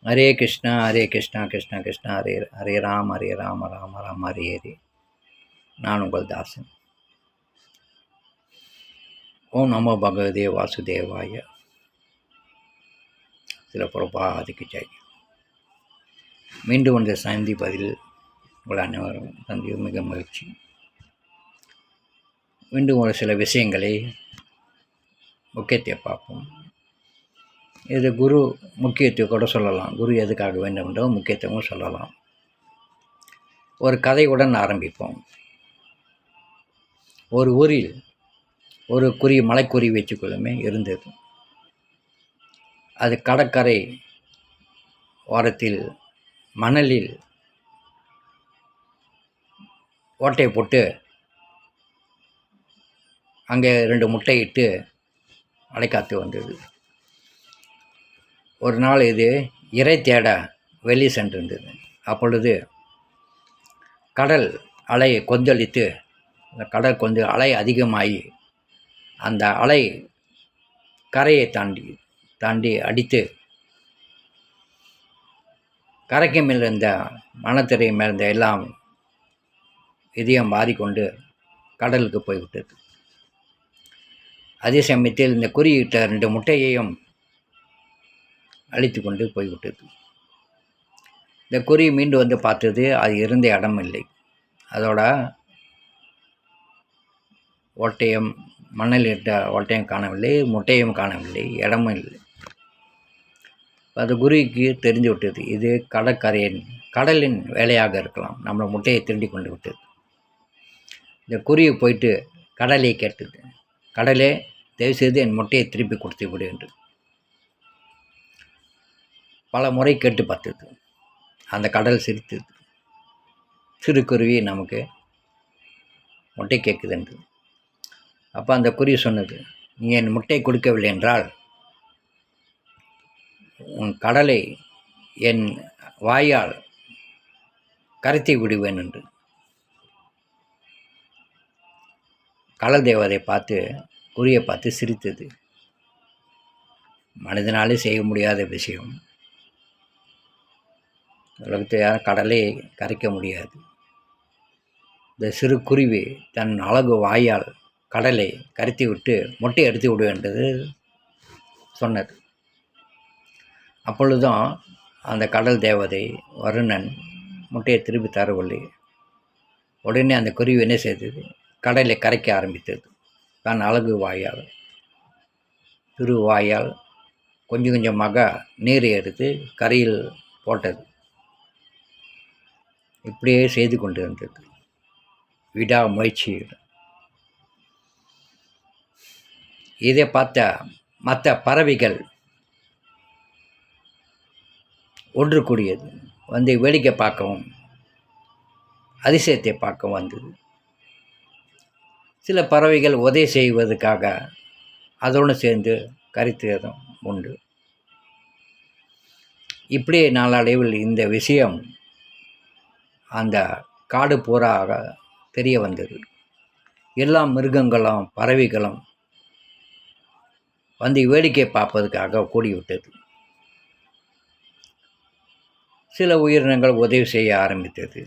ஹரே கிருஷ்ணா ஹரே கிருஷ்ணா கிருஷ்ணா கிருஷ்ணா ஹரே ஹரே ராம ராம ராம ஹரே ஹரே. நான் உங்கள் தாசன். ஓம் நமோ பகவதே வாசுதேவாய. சில பிரபாதிக்கு ஜெய். மீண்டும் ஒன்று சந்திப்பதில் உங்கள் அனைவரும் சந்தியும் மிக மகிழ்ச்சி. மீண்டும் ஒரு சில விஷயங்களை முக்கியத்தை பார்ப்போம். இது குரு முக்கியத்துவம் கூட சொல்லலாம். குரு எதுக்காக வேண்டும் என்றோ முக்கியத்துவம் சொல்லலாம். ஒரு கதையுடன் ஆரம்பிப்போம். ஒரு ஊரில் ஒரு மலைக்குருவி வச்சுக்கொள்ளுமே இருந்தது. அது கடற்கரை ஓரத்தில் மணலில் ஓட்டை போட்டு அங்கே 2 முட்டையிட்டு அடைக்காத்து வந்தது. ஒரு நாள் இது இறை தேட வெளியே சென்றிருந்தது. அப்பொழுது கடல் அலை கொந்தளித்து, அந்த கடல் கொஞ்சம் அலை அதிகமாகி அந்த அலை கரையை தாண்டி அடித்து கரைக்கு மேல் இருந்த மணத்திரை மேல் இருந்த எல்லாம் இதயம் மாறிக்கொண்டு கடலுக்கு போய்விட்டது. அதே சமயத்தில் இந்த குருவியிட்ட 2 முட்டையையும் அழித்து கொண்டு போய்விட்டது. இந்த குருவி மீண்டு வந்து பார்த்தது, அது இருந்த இடம் இல்லை. அதோட ஓட்டையும் மணலிட்ட ஓட்டையும் காணவில்லை, முட்டையும் காணவில்லை, இடமும் இல்லை. அது குருவிக்கு தெரிந்து விட்டது, இது கடலின் வேலையாக இருக்கலாம், நம்மளை முட்டையை திருடி கொண்டு விட்டது. இந்த குருவி போயிட்டு கடலை கேட்டது, கடலே தயவுசெய்து என் முட்டையை திருப்பி கொடுத்து விடு என்று பல முறை கேட்டு பார்த்தது. அந்த கடல் சிரித்தது. சிறு குருவி நமக்கு முட்டை கேட்குது என்று. அப்போ அந்த குருவி சொன்னது, நீ என் முட்டை கொடுக்கவில்லை என்றால் உன் கடலை என் வாயால் கரைத்து விடுவேன் என்று. கடல் தேவதை பார்த்து குருவியை பார்த்து சிரித்தது. மனிதனாலே செய்ய முடியாத விஷயம், உலகத்தை யாரும் கடலை கரைக்க முடியாது. இந்த சிறு குருவி தன் அழகு வாயால் கடலை கரைத்து விட்டு முட்டை எடுத்து விடு என்றது சொன்னது. அப்பொழுதும் அந்த கடல் தேவதை வருணன் முட்டையை திருப்பி தரவில்லை. உடனே அந்த குருவி என்ன செய்தது, கடலை கரைக்க ஆரம்பித்தது. தன் அழகு வாயால், சிறு வாயால் கொஞ்சம் கொஞ்சமாக நீரை எடுத்து கரையில் போட்டது. இப்படியே செய்து கொண்டு இருந்தது விடாமுயற்சி. இதை பார்த்த மற்ற பறவைகள் ஒன்று கூடியது, வந்து வேடிக்கை பார்க்கவும் அதிசயத்தை பார்க்கவும் வந்தது. சில பறவைகள் உதவி செய்வதற்காக அதோடு சேர்ந்து கரைத்ததும் உண்டு. இப்படியே நாளடைவில் இந்த விஷயம் அந்த காடு பூராக தெரிய வந்தது. எல்லா மிருகங்களும் பறவைகளும் வந்து வேடிக்கை பார்ப்பதற்காக கூடிவிட்டது. சில உயிரினங்கள் உதவி செய்ய ஆரம்பித்தது.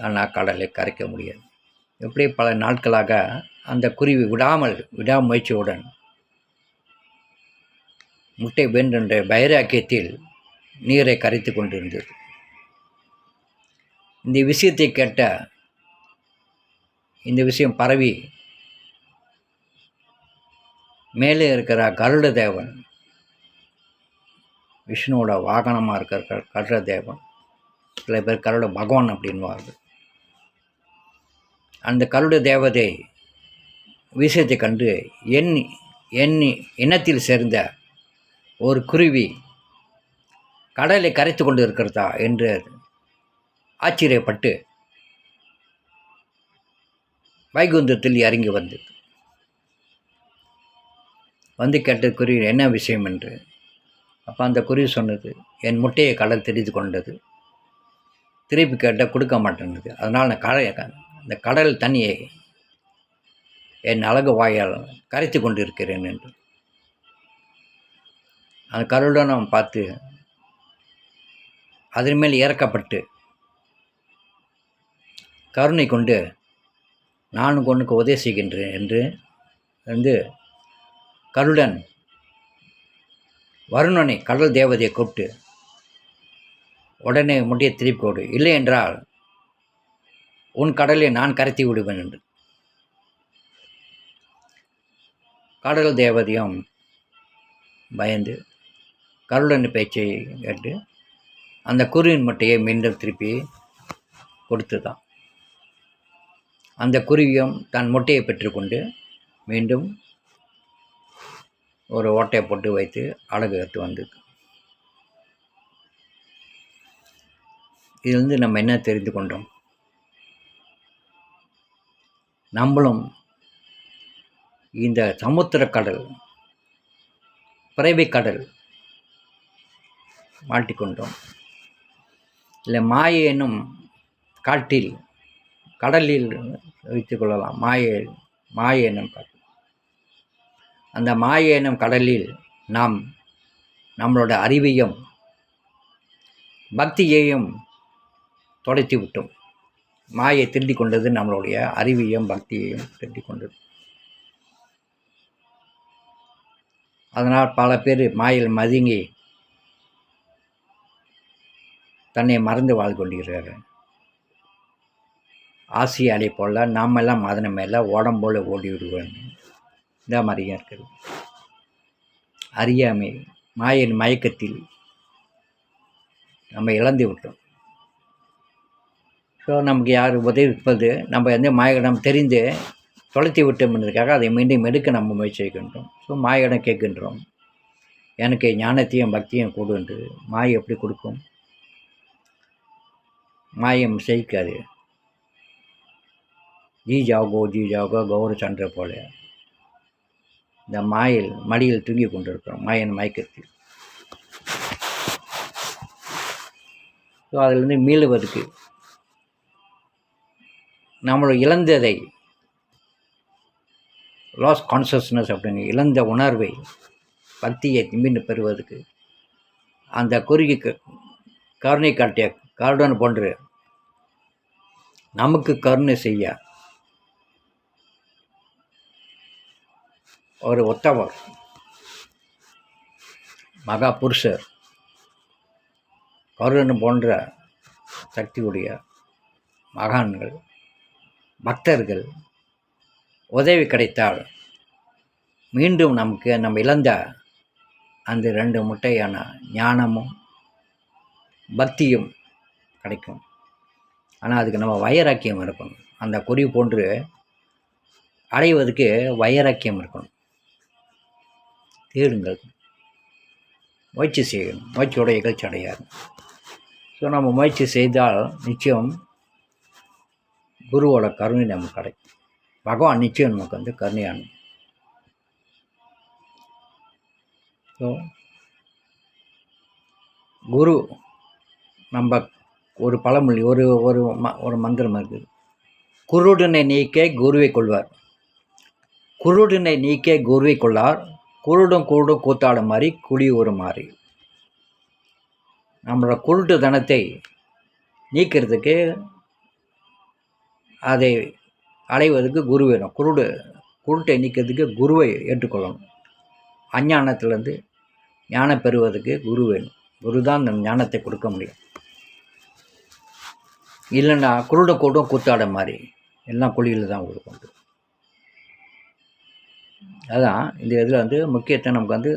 ஆனால் கடலை கரைக்க முடியாது. எப்படி பல நாட்களாக அந்த குருவி விடாமுயற்சியுடன் முட்டை வேண்டென்ற வைராக்கியத்தில் நீரை கரைத்து கொண்டிருந்தது. இந்த விஷயத்தை கேட்ட இந்த விஷயம் பரவி மேலே இருக்கிற கருட தேவன், விஷ்ணுவோட வாகனமாக இருக்கிற கருட தேவன், சில பேர் கருட பகவான் அப்படின்வார்கள், அந்த கருட தேவதை விஷயத்தை கண்டு என் இனத்தில் சேர்ந்த ஒரு குருவி கடலை கரைத்து கொண்டு இருக்கிறதா என்று ஆச்சரியப்பட்டு வைகுந்தத்தில் இறங்கி வந்து கேட்ட குருவி என்ன விஷயம் என்று. அப்போ அந்த குருவி சொன்னது, என் முட்டையை கடல் தெரிந்து கொண்டது, திருப்பி கேட்டால் கொடுக்க மாட்டேன்னுது, அதனால் நான் அந்த கடல் தண்ணியை என் அழகு வாயால் கரைத்து கொண்டு இருக்கிறேன் என்று. அந்த கருடனும் பார்த்து அதன் மேல் இறக்கப்பட்டு கருணை கொண்டு நானும் உனக்கு உதவி செய்கின்றேன் என்று வந்து கருடன் வருணனை கடல் தேவதையை கூப்பிட்டு உடனே முட்டையை திருப்பி கொடு, இல்லை என்றால் உன் கடலை நான் கரைத்தி விடுவேன் என்று. கடல் தேவதையும் பயந்து கருடன் பேச்சை கேட்டு அந்த குருவின் முட்டையை மீண்டும் திருப்பி கொடுத்துதான். அந்த குருவியும் தன் முட்டையை பெற்றுக்கொண்டு மீண்டும் ஒரு ஓட்டையை போட்டு வைத்து அழகு எடுத்து வந்தது. இதிலிருந்து நம்ம என்ன தெரிந்து கொண்டோம்? நம்மளும் இந்த சமுத்திர கடல், பிறவி கடல் மாட்டிக்கொண்டோம். இல்லை மாயை என்னும் காட்டில், கடலில் வைத்துக் கொள்ளலாம். மாயை என்னும் காட்டில், அந்த மாயை என்னும் கடலில் நாம் நம்மளோட அறிவையும் பக்தியையும் தொலைத்து விட்டோம். மாயை திருடி கொண்டது நம்மளுடைய அறிவையும் பக்தியையும் திருடி கொண்டது. அதனால் பல பேர் மாயில் மதுங்கி தன்னை மறந்து வாழ்ந்து கொண்டிருக்கிறார்கள். ஆசி அலை போல் நாமெல்லாம் அதனை மேலே உடம்போல ஓடி விடுவோம். இந்த மாதிரியும் இருக்குது. அறியாமை மாயின் மயக்கத்தில் நம்ம இழந்து விட்டோம். ஸோ நமக்கு யார் உதவிப்பது, நம்ம வந்து மாயிடம் தெரிந்து தொலைத்து விட்டோம் என்பதற்காக அதை மீண்டும் எடுக்க நம்ம முயற்சி செய்கின்றோம். ஸோ மாயிடம் கேட்கின்றோம், எனக்கு ஞானத்தையும் பக்தியும் கொடு என்று. மாயை எப்படி கொடுக்கும்? மாயம் செய்க்காது. ஜி ஜாகோ கௌர சண்டை போல இந்த மாயில் மடியில் தூங்கி கொண்டிருக்கிறோம், மாயன் மயக்கத்தில். ஸோ அதிலிருந்து மீளுவதற்கு நம்மளோட இழந்ததை, லாஸ் கான்சியஸ்னஸ் அப்படின்னு இழந்த உணர்வை, பக்தியை மீண்டும் பெறுவதற்கு அந்த குறுகிக்கு கருணை காட்டிய கருடன் போன்று நமக்கு கருணை செய்ய ஒரு உத்தவர், மகா புருஷர், கருடன் போன்ற சக்தியுடைய மகான்கள், பக்தர்கள் உதவி கிடைத்தால் மீண்டும் நமக்கு நம்ம இழந்த அந்த 2 முட்டையான ஞானமும் பக்தியும் கிடைக்கும். ஆனால் அதுக்கு நம்ம வைராக்கியம் இருக்கணும். அந்த குறி போன்று அடைவதற்கு வைராக்கியம் இருக்கணும். தேடுங்கள், முயற்சி செய்யணும். முயற்சியோட இகழ்ச்சி அடையாது. ஸோ நம்ம முயற்சி செய்தால் நிச்சயம் குருவோட கருணை நமக்கு கிடைக்கும். பகவான் நிச்சயம் நமக்கு வந்து கருணையானது. ஸோ குரு நம்ம ஒரு பழமொழி, ஒரு ஒரு ஒரு மந்திரம் இருக்குது. குருடனை நீக்க குருவை கொள்வார், குருடனை நீக்க குருவை கொள்ளார், குருடும் கூடும் கூத்தாட மாதிரி குடி ஒரு மாதிரி. நம்மளோட குருட்டு தனத்தை நீக்கிறதுக்கு, அதை அடைவதற்கு குரு வேணும். குருட்டை நீக்கிறதுக்கு குருவை ஏற்றுக்கொள்ளணும். அஞ்ஞானத்திலேருந்து ஞானம் பெறுவதற்கு குரு வேணும். குரு தான் அந்த ஞானத்தை கொடுக்க முடியும். இல்லைன்னா குருட கூட்டம் கூத்தாட மாதிரி எல்லாம் குழியில் தான் கொடுக்கும். அதுதான் இந்த இதில் வந்து முக்கியத்துவம். நமக்கு வந்து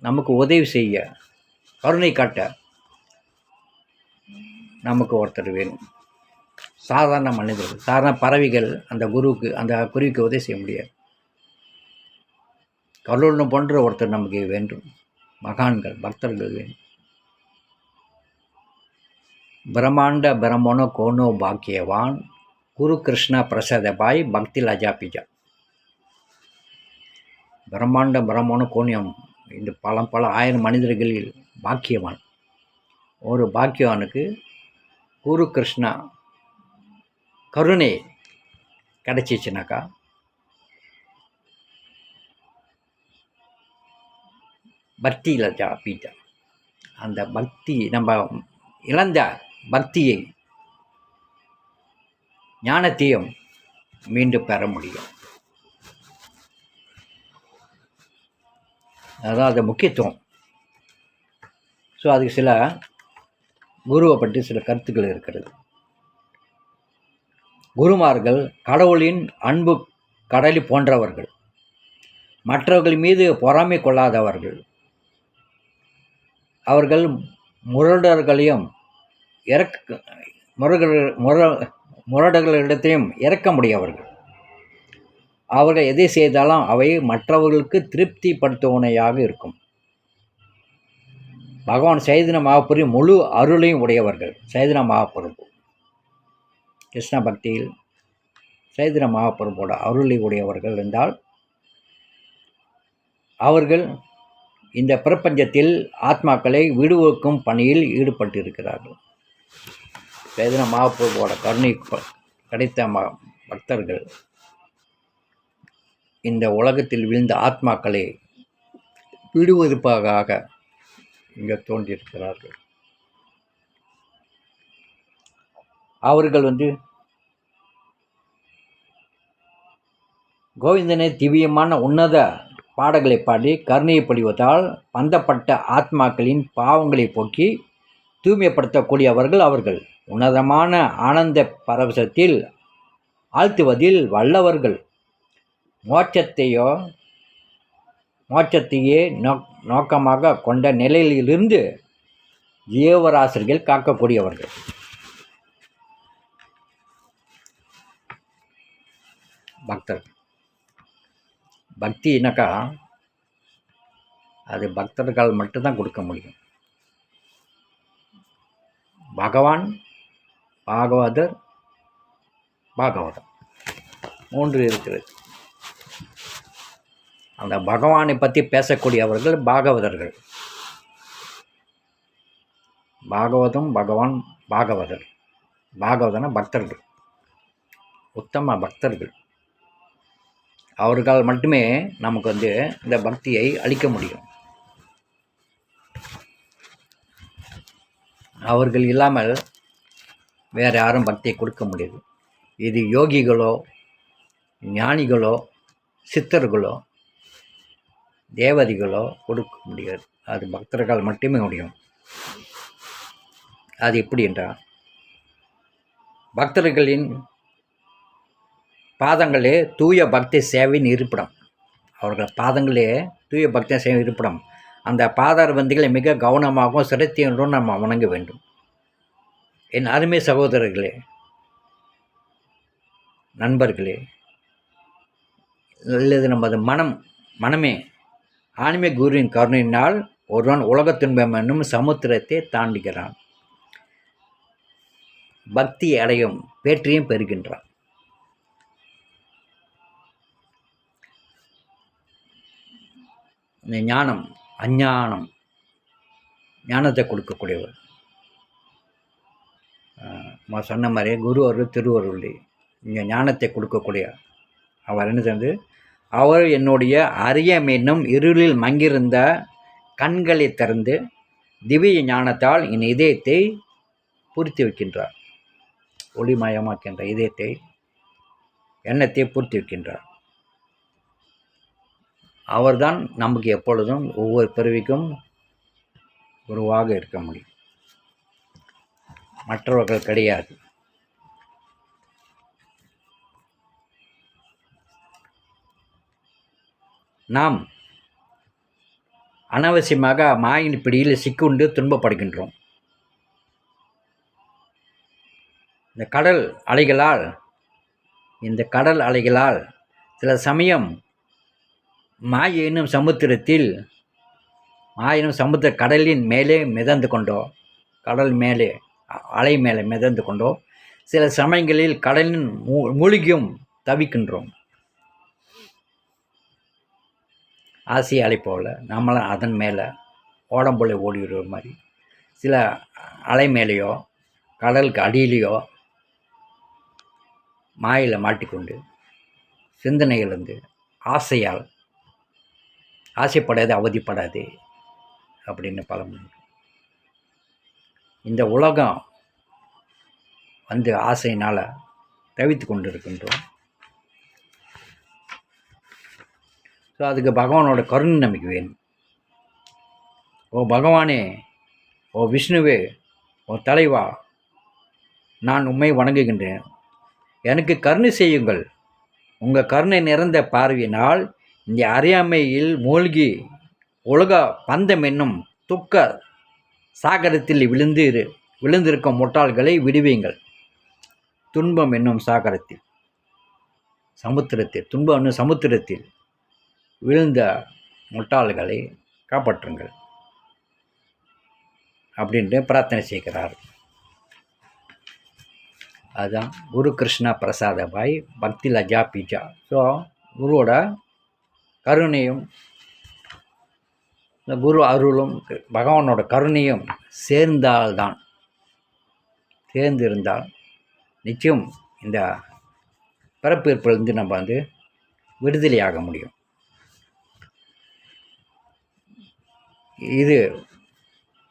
நமக்கு உதவி செய்ய, கருணை காட்ட நமக்கு ஒருத்தர் வேணும். சாதாரண மனிதர்கள், சாதாரண பறவைகள் அந்த குருவிக்கு உதவி செய்ய முடியாது. கருணை போன்ற ஒருத்தர் நமக்கு வேண்டும். மகான்கள், பக்தர்கள் வேண்டும். பிரம்மாண்ட பிரம்மனோ கோனோ பாக்கியவான் குரு கிருஷ்ண பிரசாதபாய் பக்தி லஜா பிஜா. பிரம்மாண்ட பிரம்மனோ கோணியம், இந்த பல ஆயிரம் மனிதர்களில் பாக்கியவான். ஒரு பாக்கியவானுக்கு குரு கிருஷ்ணா கருணை கிடைச்சிச்சுனாக்கா பக்தியில் பீட்டா. அந்த பக்தி நம்ம இழந்த பக்தியை ஞானத்தையும் மீண்டும் பெற முடியும். அதுதான் அது முக்கியத்துவம். ஸோ அதுக்கு சில குருவை பற்றி சில கருத்துக்கள் இருக்கிறது. குருமார்கள் கடவுளின் அன்பு கடலி போன்றவர்கள், மற்றவர்கள் மீது பொறாமை கொள்ளாதவர்கள், அவர்கள் முரடர்களையும் முரடர்களிடத்தையும் இறக்க முடியவர்கள். அவர்கள் எதை செய்தாலும் அவை மற்றவர்களுக்கு திருப்திப்படுத்துவனையாக இருக்கும். பகவான் சைதன்ய மகாபிரபு முழு அருளையும் உடையவர்கள். சைதன்ய மகாபிரபு கிருஷ்ண பக்தியில் சைதன்ய மகாபிரபுவோட அருளை உடையவர்கள் என்றால் அவர்கள் இந்த பிரபஞ்சத்தில் ஆத்மாக்களை விடுவிக்கும் பணியில் ஈடுபட்டிருக்கிறார்கள். சைதன்ய மகாபிரபுவோட கருணை கிடைத்த பக்தர்கள் இந்த உலகத்தில் விழுந்த ஆத்மாக்களை விடுவதற்காக இங்கே தோன்றியிருக்கிறார்கள். அவர்கள் கோவிந்தனை திவ்யமான உன்னத பாடல்களை பாடி கருணையை பொழிவதால் பந்தப்பட்ட ஆத்மாக்களின் பாவங்களை போக்கி தூய்மைப்படுத்தக்கூடியவர்கள். அவர்கள் உன்னதமான ஆனந்த பரவசத்தில் ஆழ்த்துவதில் வல்லவர்கள். மோட்சத்தையே நோக்கமாக கொண்ட நிலையிலிருந்து ஜீவராசிகள் காக்கக்கூடியவர்கள். பக்தர்கள் பக்தினாக்கா அது பக்தர்கள் மட்டும்தான் கொடுக்க முடியும். பகவான், பாகவதர், பாகவதம் 3 இருக்கிறது. அந்த பகவானை பற்றி பேசக்கூடியவர்கள் பாகவதர்கள். பாகவதம், பகவான், பாகவதர். பாகவதனா பக்தர்கள், உத்தம பக்தர்கள். அவர்களால் மட்டுமே நமக்கு இந்த பக்தியை அளிக்க முடியும். அவர்கள் இல்லாமல் வேறு யாரும் பக்தியை கொடுக்க முடியாது. இது யோகிகளோ, ஞானிகளோ, சித்தர்களோ, தேவதைகளோ கொடுக்க முடியாது. அது பக்தர்கள் மட்டுமே முடியும். அது எப்படி என்றால், பக்தர்களின் பாதங்களே தூய பக்தி சேவையின் இருப்பிடம். அவர்கள் பாதங்களே தூய பக்தி சேவை இருப்பிடம். அந்த பாதாரபந்திகளை மிக கவனமாகவும் சிரத்தையுடன் நம்ம வணங்க வேண்டும். என் அருமை சகோதரர்களே, நண்பர்களே, இல்லது நமது மனமே ஆன்மீக குருவின் கருணையினால் ஒருவன் உலகத் துன்பம் என்னும் சமுத்திரத்தை தாண்டுகிறான். பக்தி அடையும் பேற்றையும் பெறுகின்றான். இந்த ஞானம், அஞ்ஞானம், ஞானத்தை கொடுக்கக்கூடியவர். சொன்ன மாதிரி குரு அருள் திருவருள் இங்கே ஞானத்தை கொடுக்கக்கூடிய அவர் என்ன அவர் என்னுடைய அறியாமையினும் இருளில் மங்கியிருந்த கண்களை திறந்து திவ்ய ஞானத்தால் என் இதயத்தை பூர்த்தி வைக்கின்றார். ஒளிமயமாக்கின்ற இதயத்தை, எண்ணத்தை பூர்த்தி வைக்கின்றார். அவர்தான் நமக்கு எப்பொழுதும் ஒவ்வொரு பிறவிக்கும் குருவாக இருக்க முடியும். மற்றவர்கள் கிடையாது. நாம் அனாவசியமாக மாயின் பிடியில் சிக்குண்டு துன்பப்படுகின்றோம். இந்த கடல் அலைகளால் சில சமயம் மாயினும் சமுத்திர கடலின் மேலே மிதந்து கொண்டோ, கடல் மேலே அலை மேலே மிதந்து கொண்டோ, சில சமயங்களில் கடலின் மூழ்கியும் தவிக்கின்றோம். ஆசிய அலை போல் நம்மளாம் அதன் மேலே ஓடம்போல ஓடிவிடுற மாதிரி சில அலை மேலேயோ கடலுக்கு அடியிலையோ மாயில் மாட்டிக்கொண்டு சிந்தனைகள் ஆசைப்படாது, அவதிப்படாது, அப்படின்னு பழமொழி. இந்த உலகம் வந்து ஆசையினால் தவித்து கொண்டு இருக்கின்றோம். ஸோ அதுக்கு பகவானோட கருணை நம்பிக்கை வேணும். ஓ பகவானே, ஓ விஷ்ணுவே, ஓ தலைவா, நான் உம்மை வணங்குகின்றேன், எனக்கு கருணை செய்யுங்கள். உங்கள் கருணை நிறைந்த பார்வையினால் இந்த அறியாமையில் மூழ்கி உலக பந்தம் என்னும் துக்க சாகரத்தில் விழுந்திருக்கும் முட்டாள்களை விடுவீங்கள். துன்பம் என்னும் சாகரத்தில், துன்பம் என்னும் சமுத்திரத்தில் விழுந்த முட்டாள்களை காப்பாற்றுங்கள் அப்படின்ட்டு பிரார்த்தனை செய்கிறார். அதுதான் குரு கிருஷ்ணா பிரசாத பாய் பக்தி லஜா பிஜா. ஸோ குருவோட கருணையும் இந்த குரு அருளும் பகவானோட கருணையும் சேர்ந்து இருந்தால் நிச்சயம் இந்த பிறப்பிலிருந்து நம்ம வந்து விடுதலையாக முடியும். இது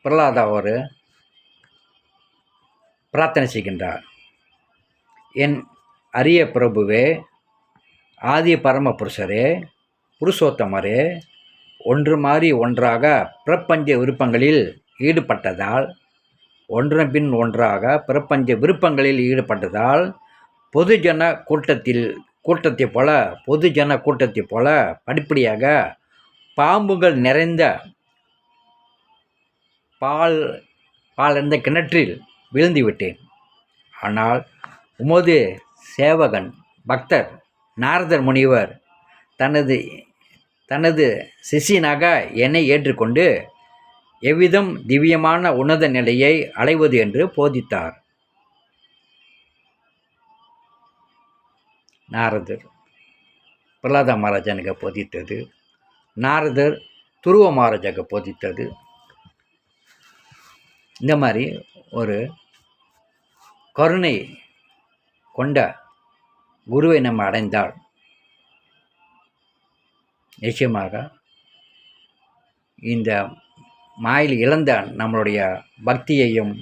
பிரகலாதா ஒரு பிரார்த்தனை செய்கின்றார். என் அரிய பிரபுவே, ஆதி பரம புருஷரே, புருஷோத்தமரே, ஒன்று மாறி ஒன்றாக பிரபஞ்ச விருப்பங்களில் ஈடுபட்டதால் ஒன்றன் ஒன்றாக பிரபஞ்ச விருப்பங்களில் ஈடுபட்டதால் பொதுஜன கூட்டத்தைப் போல படிப்படியாக பாம்புகள் நிறைந்த பால் கிணற்றில் விழுந்து விட்டேன். ஆனால் உமது சேவகன் பக்தர் நாரதர் முனிவர் தனது சிஷியனாக என்னை ஏற்றுக்கொண்டு எவ்விதம் திவ்யமான உன்னத நிலையை அடைவது என்று போதித்தார். நாரதர் பிரகலாத மகாராஜனுக்கு போதித்தது, நாரதர் துருவ மகாராஜாவுக்கு போதித்தது. இந்த மாதிரி ஒரு கருணை கொண்ட குருவை நம்ம அடைந்தால் நிச்சயமாக இந்த மாயில் இழந்த நம்மளுடைய பக்தியையும்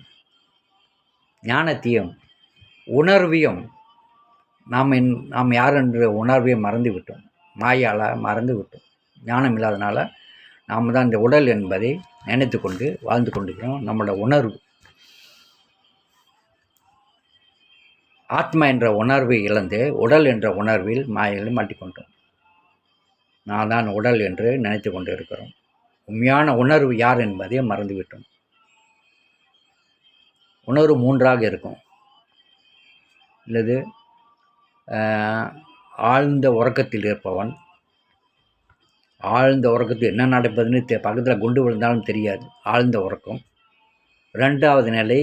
ஞானத்தையும் உணர்வையும் நாம் யார் என்ற உணர்வையும் மறந்துவிட்டோம். மாயால் மறந்துவிட்டோம். ஞானம் இல்லாதனால நாம் தான் இந்த உடல் என்பதை நினைத்து கொண்டு வாழ்ந்து கொண்டிருக்கிறோம். நம்மளோட உணர்வு ஆத்மா என்ற உணர்வை இழந்து உடல் என்ற உணர்வில் மாயில் மாட்டிக்கொண்டோம். நான் தான் உடல் என்று நினைத்து கொண்டு இருக்கிறோம். உண்மையான உணர்வு யார் என்பதை மறந்துவிட்டோம். உணர்வு மூன்றாக இருக்கும். இல்லது ஆழ்ந்த உறக்கத்தில் இருப்பவன், ஆழ்ந்த உறக்கத்தில் என்ன நடப்பதுன்னு பக்கத்தில் குண்டு விழுந்தாலும் தெரியாது, ஆழ்ந்த உறக்கம். ரெண்டாவது நிலை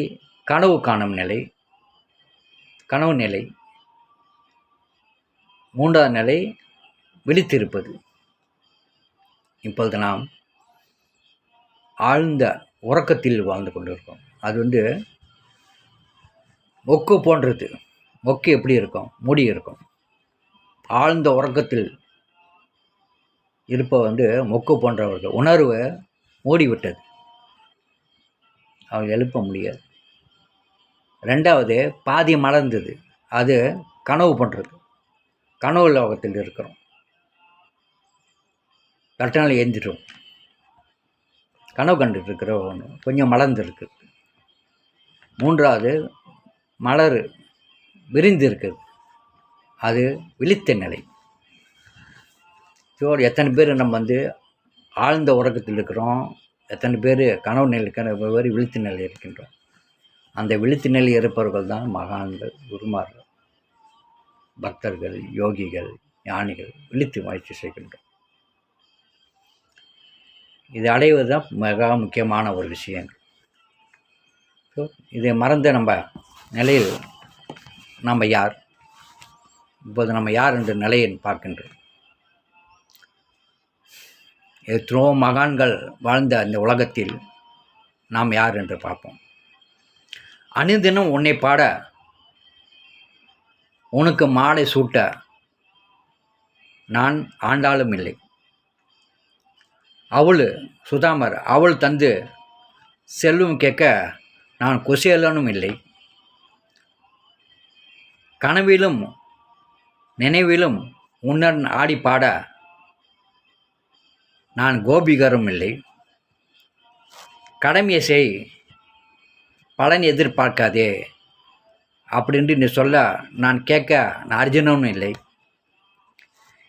கனவு காணும் நிலை, கனவு நிலை. மூன்றாவது நிலை விழித்திருப்பது. இப்பொழுது நாம் ஆழ்ந்த உறக்கத்தில் வாழ்ந்து கொண்டிருக்கோம். அது வந்து மொக்கு போன்றது. மொக்கு எப்படி இருக்கும்? மூடி இருக்கும். ஆழ்ந்த உறக்கத்தில் இருப்ப வந்து மொக்கு போன்றவர்கள். உணர்வை மூடிவிட்டது, அவங்க எழுப்ப முடியாது. ரெண்டாவது பாதி மலர்ந்தது, அது கனவு பண்ணுறது. கனவு லோகத்தில் இருக்கிறோம், கட்டணால் ஏந்திட்டோம். கனவு கண்டுட்டு இருக்கிற ஒன்று கொஞ்சம் மலர்ந்துருக்கு. மூன்றாவது மலர் விரிந்து இருக்குது, அது விழித்த நிலை. ஸோ எத்தனை பேர் நம்ம வந்து ஆழ்ந்த உறக்கத்தில் இருக்கிறோம், எத்தனை பேர் கனவு நிலை இருக்கிற வெவ்வேறு விழித்த நிலை இருக்கின்றோம். அந்த விழித்த நிலை இருப்பவர்கள் தான் மகான்கள், குருமார்கள், பக்தர்கள், யோகிகள், ஞானிகள். விழித்து முயற்சி செய்கின்றோம். இது அடைவது தான் மிக முக்கியமான ஒரு விஷயங்கள். ஸோ இதை மறந்த நம்ம நிலையில் நம்ம யார்? இப்போது நம்ம யார் என்ற நிலையை பார்க்கின்றோம். எத்தனோ மகான்கள் வாழ்ந்த அந்த உலகத்தில் நாம் யார் என்று பார்ப்போம். அனுதினம் உன்னை பாட, உனக்கு மாலை சூட்ட நான் ஆண்டாலும் இல்லை. அவள் சுதாமர் அவள் தந்து செல்வம் கேட்க நான் குசேலனும் இல்லை. கனவிலும் நினைவிலும் உன்னுடன் ஆடி பாட நான் கோபிகரும் இல்லை. கடமையை செய், பலன் எதிர்பார்க்காதே அப்படின்ட்டு நீ சொல்ல நான் கேட்க நான் அர்ஜுனனும் இல்லை.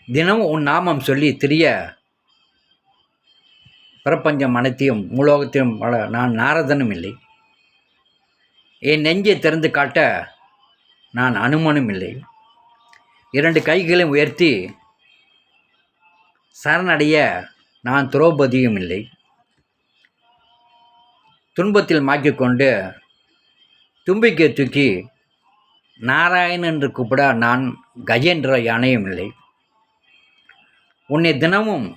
தினமும் உன் நாமம் சொல்லி திரிய பிரபஞ்சம் அனைத்தையும் மூலோகத்தையும் நான் நாரதனும் இல்லை. என் நெஞ்சை திறந்து காட்ட நான் அனுமனும் இல்லை. 2 கைகளையும் உயர்த்தி சரணடைய நான் திரௌபதியும் இல்லை. துன்பத்தில் மாக்கிக்கொண்டு தும்பிக்கை தூக்கி நாராயணன் என்று கூப்பிட நான் கஜேந்திர யானையும் இல்லை. உன்னை தினமும்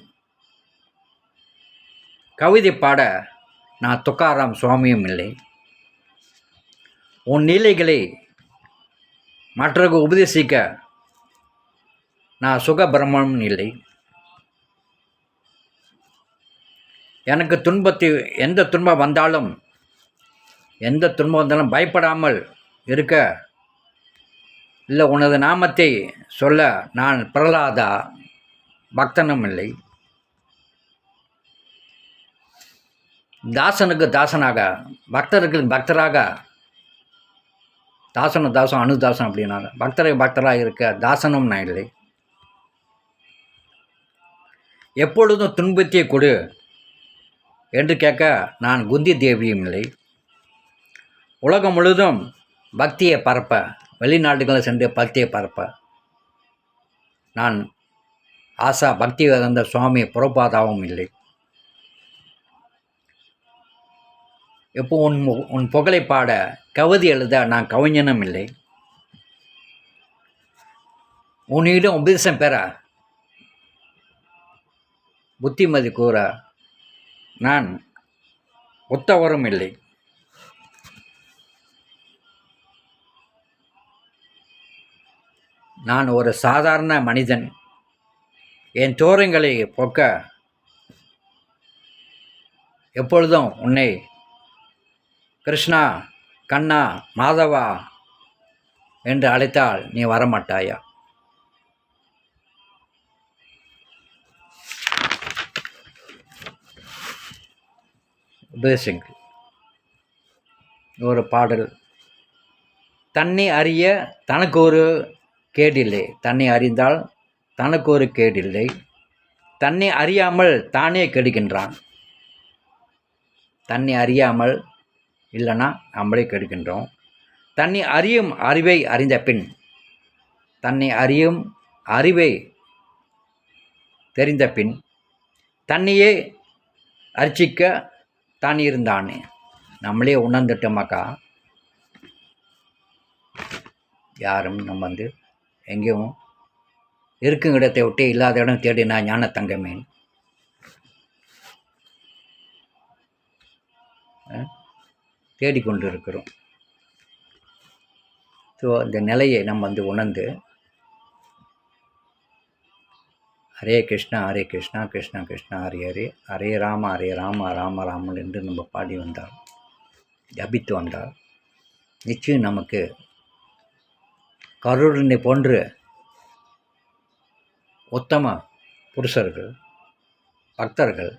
கவிதை பாட நான் துக்காராம் சுவாமியும் இல்லை. உன் நீலைகளை மற்றவர்கள் உபதேசிக்க நான் சுகபிரமனும் இல்லை. எனக்கு எந்த துன்பம் வந்தாலும் பயப்படாமல் இருக்க இல்லை. உனது நாமத்தை சொல்ல நான் பிரகலாதா பக்தனும் இல்லை. தாசனுக்கு தாசனாக பக்தருக்கு பக்தராக தாசன் அனுதாசன் அப்படின்னாங்க. பக்தராக இருக்க தாசனும் நான் இல்லை. எப்பொழுதும் துன்பத்தை கொடு என்று கேட்க நான் குந்தி தேவியும் இல்லை. உலகம் முழுதும் பக்தியை பரப்ப வெளிநாடுகளில் சென்று பக்தியை பரப்ப நான் ஆசா பக்தி வேதாந்த சுவாமி புரபாதாவும் இல்லை. எப்போ உன் புகழை பாட கவிதை எழுத நான் கவிஞனும் இல்லை. உன்னிடம் உபதேசம் பெற புத்திமதி கூற நான் உத்தவரும் இல்லை. நான் ஒரு சாதாரண மனிதன். என் தோரங்களை போக்க எப்பொழுதும் உன்னை கிருஷ்ணா, கண்ணா, மாதவா என்று அழைத்தால் நீ வரமாட்டாயா? உபதேசிங் ஒரு பாடல். தன்னை அறிய தனக்கு ஒரு கேடில்லை. தன்னை அறிந்தால் தனக்கு ஒரு கேடில்லை. தன்னை அறியாமல் தானே கெடுக்கின்றான். தன்னை அறியாமல் இல்லைன்னா நம்மளே கெடுக்கின்றோம். தன்னை அறியும் அறிவை அறிந்த பின் தன்னை அறியும் அறிவை தெரிந்த பின் தன்னையே அர்ச்சிக்க தான் இருந்தானே. நம்மளே உணர்ந்துட்டோமாக்கா யாரும் நம்ம எங்கேயும் இருக்கும் இடத்தை விட்டு இல்லாத இடம் தேடினா ஞான தங்கமேன். தேடிக்கொண்டு இருக்கிறோம். ஸோ இந்த நிலையை நம்ம உணர்ந்து ஹரே கிருஷ்ணா ஹரே கிருஷ்ணா கிருஷ்ணா கிருஷ்ணா ஹரே ஹரே ஹரே ராம ராம ராமன் என்று நம்ம பாடி வந்தால் ஜபித்து வந்தால் நிச்சயம் நமக்கு கருடனை போன்று உத்தம புருஷர்கள் பக்தர்கள்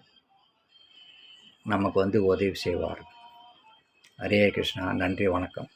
நமக்கு உதவி செய்வார்கள். ஹரே கிருஷ்ணா. நன்றி, வணக்கம்.